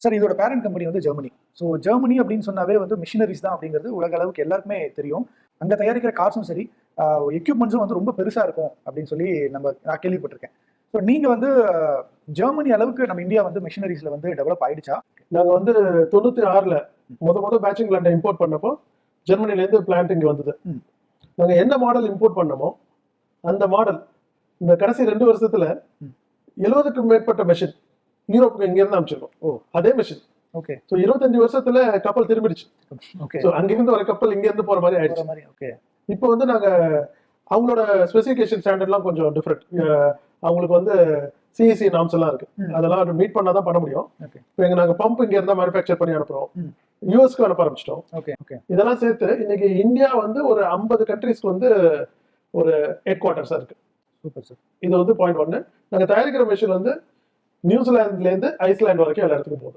Sir இதோட parent company வந்து Germany. So Germany அப்படின்னு சொன்னாவே வந்து மிஷினரிஸ் தான் அப்படிங்கிறது உலக அளவுக்கு எல்லாருக்குமே தெரியும். அங்க தயாரிக்கிற கார்ஸும் சரி, எக்யூப்மெண்ட்ஸும் வந்து ரொம்ப பெருசா இருக்கும் அப்படின்னு சொல்லி நான் கேள்விப்பட்டிருக்கேன். ஸோ நீங்க வந்து ஜெர்மனி அளவுக்கு நம்ம இந்தியா வந்து மிஷினரிஸ்ல வந்து டெவலப் ஆயிடுச்சா? நாங்க வந்து 96ல முத பேட்சிங் பிளான்ட் இம்போர்ட் பண்ணப்போ ஜெர்மனில இருந்து பிளான்ட் இங்க வந்தது. நாங்க என்ன மாடல் இம்போர்ட் பண்ணமோ அந்த மாடல் இந்த கடைசி 2 வருஷத்துல 70க்கும் மேற்பட்ட மெஷின் யூரோப்புக்கு இங்க இருந்து அனுப்பிச்சிருக்கோம். அதே மெஷின். ஓகே. ஸோ 25 வருஷத்துல கப்பல் திரும்பிடுச்சு. ஓகே. ஸோ அங்கிருந்து வர கப்பல் இங்க இருந்து போற மாதிரி ஆயிடுச்சு. ஓகே. இப்போ வந்து நாங்க அவங்களோட ஸ்பெசிஃபிகேஷன் ஸ்டாண்டர்ட்லாம் கொஞ்சம் டிஃப்ரெண்ட். அவங்களுக்கு வந்து சிஇசி நாம்ஸ் எல்லாம் இருக்கு. அதெல்லாம் மீட் பண்ணாதான் பண்ண முடியும். இப்போ நாங்க பம்ப் இங்க இருந்தா மேனுஃபேக்சர் பண்ணி அனுப்புறோம். யூஎஸ்க்கு அனுப்ப ஆரம்பிச்சிட்டோம். இதெல்லாம் சேர்த்து இன்னைக்கு இந்தியா வந்து ஒரு 50 கண்ட்ரீஸ்க்கு வந்து ஒரு ஹெட் குவார்டர்ஸா இருக்கு. Super sir. இது வந்து பாயிண்ட் 1. நாங்க தயாரிக்கிற மெஷின் வந்து நியூசிலாந்துல இருந்து ஐஸ்லாந்து வரைக்கும் எல்லா இடத்துக்கும் போகுது.